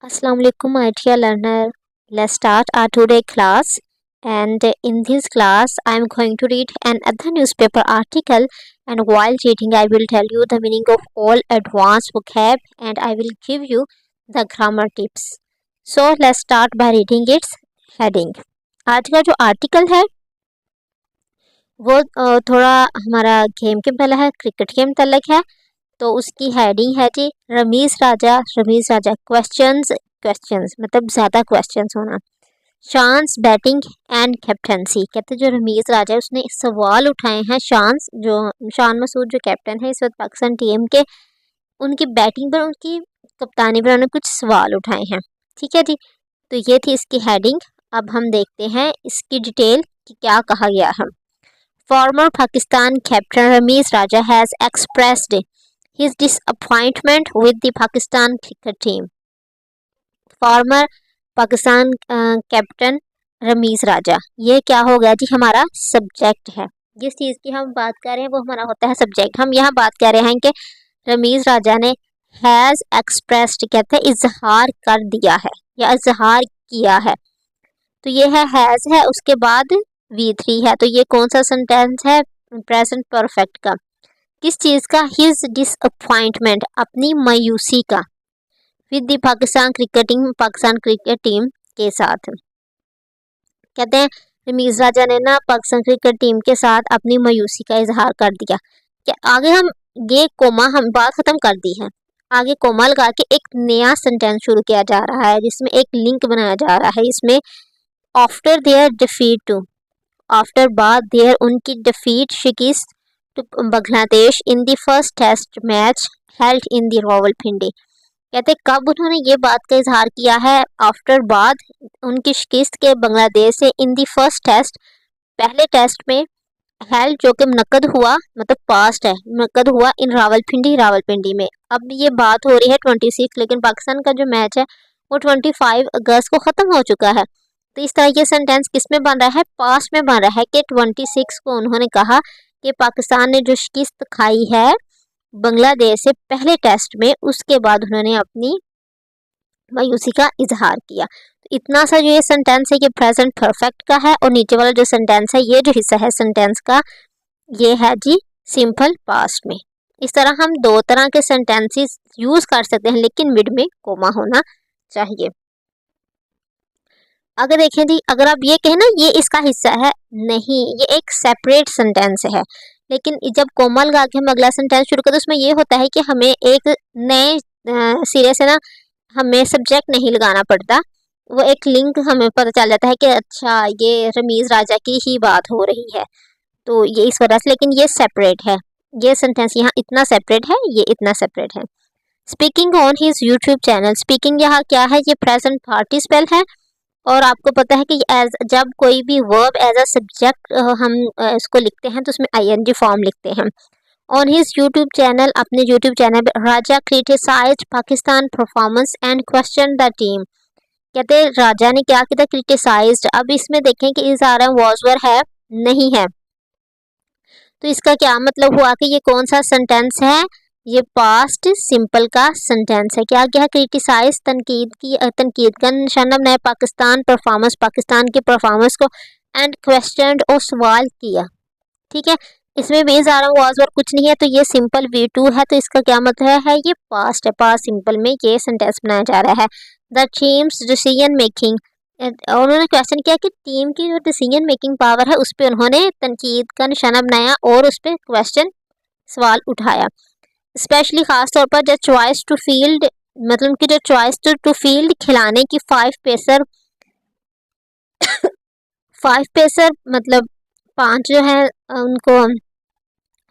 Assalamu alaikum, my dear learner. Let's start our today class. And in this class, I am going to read another newspaper article. And while reading, I will tell you the meaning of all advanced vocab, and I will give you the grammar tips. So let's start by reading its heading. आज का जो article है वो थोड़ा हमारा game के मतलब है, क्रिकेट के मतलब है। तो उसकी हेडिंग है जी रमीज राजा क्वेश्चंस मतलब ज़्यादा क्वेश्चंस होना। शान्स बैटिंग एंड कैप्टनसी, कहते जो रमीज राजा है उसने सवाल उठाए हैं। शान मसूद जो कैप्टन है इस वक्त पाकिस्तान टीम के, उनकी बैटिंग पर, उनकी कप्तानी पर उन्होंने कुछ सवाल उठाए हैं। ठीक है जी, तो ये थी इसकी हेडिंग। अब हम देखते हैं इसकी डिटेल कि क्या कहा गया है। Former Pakistan captain Ramiz Raja has expressed his disappointment with the Pakistan cricket team. Former Pakistan captain Ramiz Raja, ये क्या हो गया जी, हमारा सब्जेक्ट है। जिस चीज़ की हम बात कर रहे हैं वो हमारा होता है सब्जेक्ट। हम यहाँ बात कर रहे हैं कि रमीज राजा ने हैज़ एक्सप्रेस्ड, कहते हैं इजहार कर दिया है या इजहार किया है। तो ये है हैज़ है, उसके बाद V3 है। तो ये कौन सा सेंटेंस है? प्रेजेंट परफेक्ट का। किस चीज़ का? हिज डिसअपॉइंटमेंट, अपनी मायूसी का। With the Pakistan cricket team के साथ, कहते हैं रमीज राजा ने ना पाकिस्तान क्रिकेट टीम के साथ अपनी मायूसी का इजहार कर दिया। कि आगे हम ये कोमा हम बात ख़त्म कर दी है, आगे कोमा लगा के एक नया सेंटेंस शुरू किया जा रहा है जिसमें एक लिंक बनाया जा रहा है। इसमें after their defeat to, after बाद देयर उनकी डिफीट शिकस्त Bangladesh in the first test match held in the Rawalpindi, कहते कब उन्होंने ये बात का इजहार किया है? आफ्टर बाद उनकी शिकस्त के बांग्लादेश से, इन द फर्स्ट टेस्ट, पहले टेस्ट में, हेल्ड जो कि मुनक्कद हुआ, मतलब पास्ट है, मुनक्कद हुआ इन रावलपिंडी में। अब ये बात हो रही है 26, लेकिन पाकिस्तान का जो मैच है वो 25 अगस्त को ख़त्म हो चुका है। तो इस तरह ये सेंटेंस किस में बन रहा है? पास्ट में बन रहा है कि 26 को उन्होंने कहा कि पाकिस्तान ने जो शिकस्त खाई है बांग्लादेश से पहले टेस्ट में, उसके बाद उन्होंने अपनी मायूसी का इजहार किया। तो इतना सा जो ये सेंटेंस है ये प्रेजेंट परफेक्ट का है, और नीचे वाला जो सेंटेंस है, ये जो हिस्सा है सेंटेंस का, ये है जी सिंपल पास्ट में। इस तरह हम दो तरह के सेंटेंसेस यूज कर सकते हैं, लेकिन मिड में कोमा होना चाहिए। अगर देखें जी, अगर आप ये कहें ना ये इसका हिस्सा है, नहीं, ये एक सेपरेट सेंटेंस है। लेकिन जब कोमा लगा के हम अगला सेंटेंस शुरू करते हैं, उसमें ये होता है कि हमें एक नए सिरे से ना हमें सब्जेक्ट नहीं लगाना पड़ता, वो एक लिंक हमें पता चल जाता है कि अच्छा ये रमीज राजा की ही बात हो रही है। तो ये इस वजह से, लेकिन ये सेपरेट है, ये सेंटेंस यहाँ इतना सेपरेट है, ये इतना सेपरेट है। Speaking on his YouTube channel, speaking यहाँ क्या है? ये प्रेजेंट पार्टिसिपल है, और आपको पता है कि जब कोई भी वर्ब एज अ सब्जेक्ट हम इसको लिखते हैं तो उसमें ING फॉर्म लिखते हैं। ऑन हिज यूट्यूब चैनल, अपने यूट्यूब चैनल पर Raja criticised Pakistan performance and question the team, कहते हैं राजा ने क्या किया? क्रिटिसाइज्ड। अब इसमें देखें कि इज़हार वाज वर है, नहीं है, तो इसका क्या मतलब हुआ कि ये कौन सा सेंटेंस है? ये पास्ट सिंपल का सेंटेंस है। क्या क्या? क्रिटिसाइज, तनकीद का निशाना बनाया पाकिस्तान पाकिस्तान की परफॉर्मेंस को, एंड क्वेश्चन और सवाल किया। ठीक है, इसमें भी ज़ारा वाज और कुछ नहीं है, तो ये सिंपल V2 है। तो इसका क्या मतलब है? ये पास्ट है, पास्ट सिंपल में ये सेंटेंस बनाया जा रहा है। द टीम्स डिसीजन मेकिंग, और उन्होंने क्वेश्चन किया कि टीम की जो डिसीजन मेकिंग पावर है उस पर उन्होंने तनकीद का निशाना बनाया और उस पर क्वेश्चन सवाल उठाया। स्पेशली ख़ास तौर पर जो चॉइस टू फील्ड, मतलब उनकी जो चॉइस टू फील्ड खिलाने की 5 पेसर 5 पेसर मतलब 5 जो है उनको,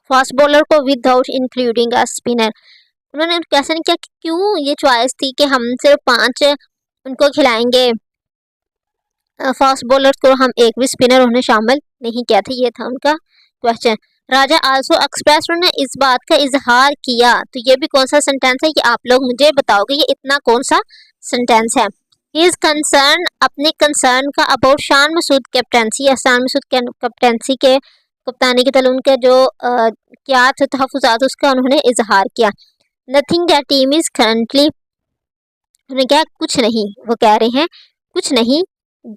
फास्ट बॉलर को विदाउट इंक्लूडिंग अ स्पिनर, उन्होंने कैसे नहीं किया कि क्यों ये चॉइस थी कि हम सिर्फ 5 उनको खिलाएंगे, फास्ट बॉलर को हम एक भी स्पिनर उन्हें शामिल नहीं किया था। ये था उनका क्वेश्चन। राजा आल्सो एक्सप्रेस, उन्होंने इस बात का इजहार किया। तो ये भी कौन सा सेंटेंस है? ये आप लोग मुझे बताओगे ये इतना कौन सा सेंटेंस है? हिज कंसर्न, अपने कंसर्न का अबाउट शान मसूद कैप्टनसी, या शान मसूद कैप्टनसी के कप्तानी के तले उनके जो क्या तहफ़्फ़ुज़ात उसका उन्होंने इजहार किया। Nothing that team is currently उन्होंने क्या, कुछ नहीं, वो कह रहे हैं कुछ नहीं,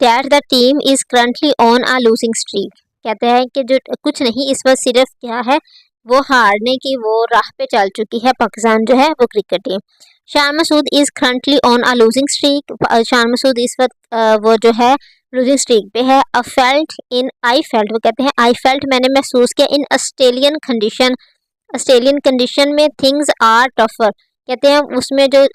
that the team is currently on a losing streak. कहते हैं कि जो कुछ नहीं, इस वक्त सिर्फ क्या है, वो हारने की वो राह पे चल चुकी है पाकिस्तान जो है वो cricket team. Shan Masood is currently on a losing streak. Shan Masood इस वक्त वो जो है लूजिंग स्ट्रीक पे है। अ फेल्ट इन आई फेल्ट, वो कहते हैं आई फेल्ट, मैंने महसूस किया, इन ऑस्ट्रेलियन कंडीशन, ऑस्ट्रेलियन कंडीशन में थिंग्स आर टफर। कहते हैं उसमें जो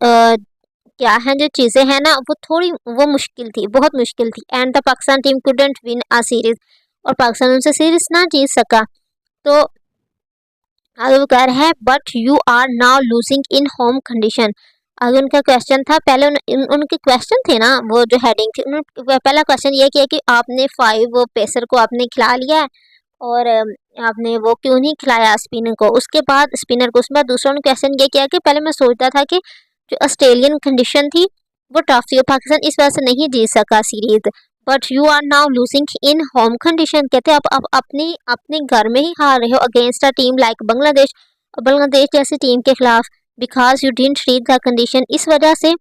क्या है, जो चीज़ें हैं ना वो थोड़ी वो मुश्किल थी, बहुत मुश्किल थी। And the Pakistan team couldn't win a series, और पाकिस्तान उनसे सीरीज ना जीत सका। तो आगे वो कह रहे हैं but you are now losing in home condition. आगे उनका क्वेश्चन था, पहले उनके क्वेश्चन थे ना, वो जो हेडिंग थी, उन्होंने पहला क्वेश्चन ये किया कि आपने 5 पेसर को आपने खिला लिया है, और आपने वो क्यों नहीं खिलाया स्पिनर को। उसके बाद स्पिनर को, उसके बाद दूसरा उन्होंने क्वेश्चन ये किया कि पहले मैं सोचता था कि जो ऑस्ट्रेलियन कंडीशन थी वो टफ थी और पाकिस्तान इस वजह से नहीं जीत सका series, but you are now losing in home condition. कहते हैं आप अपनी अपने घर में ही हार रहे हो against a team like Bangladesh, और बांग्लादेश जैसी टीम के खिलाफ, because you didn't read the condition. इस वजह से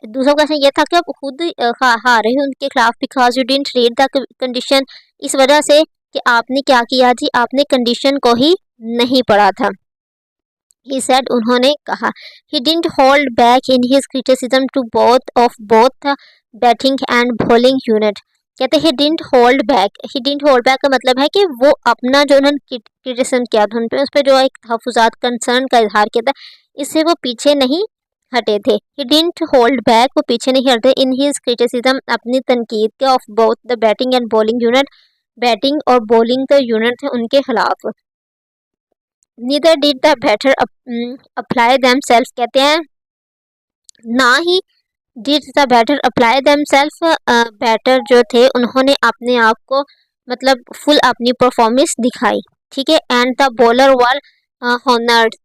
दूसरा क्वेश्चन ये था कि आप खुद हार रहे हो उनके खिलाफ, because you didn't read the condition, इस वजह से कि आपने क्या किया जी, आपने कंडीशन को ही नहीं पढ़ा था। He said, उन्होंने कहा, he didn't hold back in his criticism to both the batting and bowling unit। कहते he didn't hold back का मतलब है कि वो अपना जो उन्होंने क्रिटिसिज्म किया था, उन पे उस पर जो एक तहफ़्फ़ुज़ात कंसर्न का इजहार किया था, इससे वो पीछे नहीं हटे थे। he didn't hold back, वो पीछे नहीं हटे in his criticism, अपनी तनकीद के, of both the batting and bowling unit, batting और बॉलिंग का यूनिट थे उनके खिलाफ। Neither did the batter apply themselves, कहते हैं ना ही did the batter apply themselves, batter जो थे उन्होंने अपने आप को मतलब फुल अपनी परफॉर्मेंस दिखाई, ठीक है। And the bowler were honoured,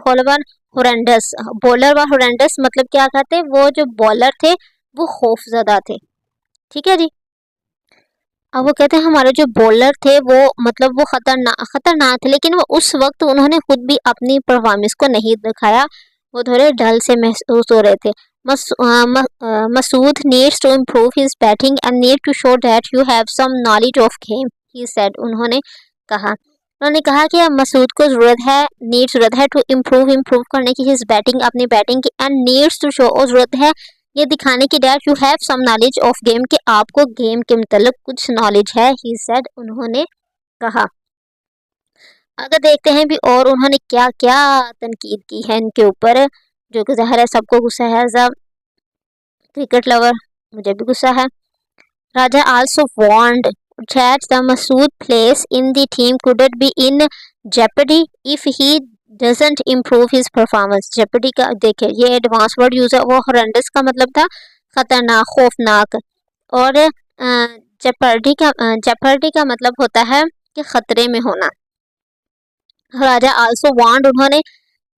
होलवर होरेंडस, बॉलर व होरेंडस मतलब क्या कहते हैं, वो जो बॉलर थे वो खौफजदा थे, ठीक है जी। अब वो कहते हैं हमारे जो बॉलर थे वो मतलब वो खतरनाक थे, लेकिन वो उस वक्त उन्होंने खुद भी अपनी परफॉर्मेंस को नहीं दिखाया, वो थोड़े डल से महसूस हो रहे थे। Masood needs to improve his batting and need to show that you have some knowledge of game, he said, उन्होंने कहा कि अब मसूद को ज़रूरत है टू इम्प्रूव करने की, हिज बैटिंग, अपनी बैटिंग की, एंड नीड्स टू शो, और ज़रूरत है ये दिखाने की, that you have some knowledge of game, कि आपको गेम के मतलब कुछ नॉलेज है, ही सेड, उन्होंने कहा। अगर देखते हैं भी और उन्होंने क्या क्या तनकीद की है इनके ऊपर, जो कि ज़ाहिर है सबको गुस्सा है, एज अ क्रिकेट लवर मुझे भी गुस्सा है। राजा also warned that the Masood place in the team couldn't be in jeopardy if he doesn't improve his performance। jeopardy का देखिए ये एडवांस वर्ड यूज है, वो horrendous का मतलब था खतरनाक, खौफनाक, और jeopardy का मतलब होता है कि खतरे में होना। राजा आल्सो वार्नड, उन्होंने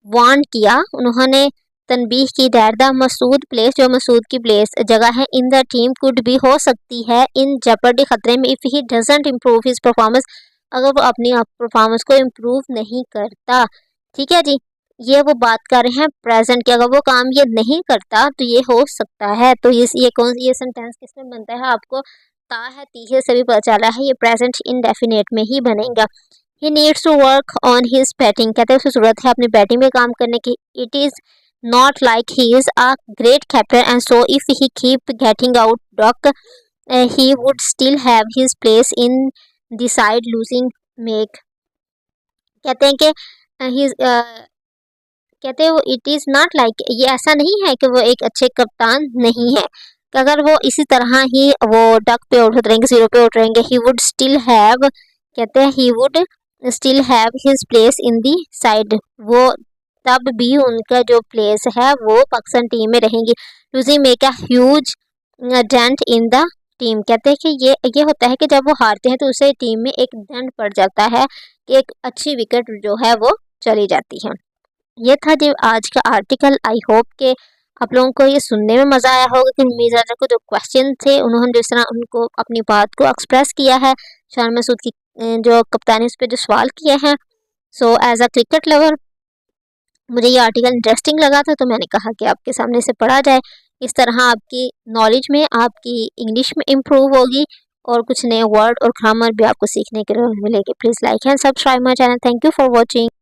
वार्न किया, उन्होंने तनबीह की, दैट द मसूद प्लेस, जो मसूद की प्लेस जगह है, इन द टीम कुड भी हो सकती है, इन जेपर्डी खतरे में, if he doesn't improve his performance, अगर वो अपनी परफॉर्मेंस को इम्प्रूव नहीं करता, ठीक है जी। ये वो बात कर रहे हैं प्रेजेंट की, अगर वो काम ये नहीं करता तो ये हो सकता है। तो ये सेंटेंस किसमें बनता है, आपको ता है तीहे से भी पता चला है, ये प्रेजेंट इंडेफिनेट में ही बनेगा। He needs to work on his batting, कहते हैं उसे ज़रूरत है अपनी बैटिंग में काम करने की। It is not like he is a great captain and so if he keep getting out duck, he would still have his place in the side losing make। कहते हैं कि कहते हैं वो इट इज़ नॉट लाइक, ये ऐसा नहीं है कि वो एक अच्छे कप्तान नहीं है, कि अगर वो इसी तरह ही वो डक पे उठ रहेंगे, 0 पे उठ रहेंगे, ही वुड स्टिल हैव, कहते हैं he would still have his place in the side, वो तब भी उनका जो प्लेस है वो पाकिस्तान टीम में रहेंगी। Losing make a huge dent in the team, कहते हैं कि ये होता है कि जब वो हारते हैं तो उससे टीम में एक डेंट पड़ जाता है, कि एक अच्छी विकेट जो है वो चली जाती है। ये था जो आज का आर्टिकल। आई होप कि आप लोगों को ये सुनने में मज़ा आया होगा, कि उम्मीद को जो क्वेश्चन थे उन्होंने जिस तरह उनको अपनी बात को एक्सप्रेस किया है, शान मसूद की जो कप्तानी उस पर जो सवाल किए हैं। So as a cricket lover मुझे ये आर्टिकल इंटरेस्टिंग लगा था तो मैंने कहा कि आपके सामने से पढ़ा जाए। इस तरह आपकी नॉलेज में, आपकी इंग्लिश में इम्प्रूव होगी और कुछ नए वर्ड और ग्रामर भी आपको सीखने के लिए मिलेगी। Please like and subscribe my channel. Thank you for watching.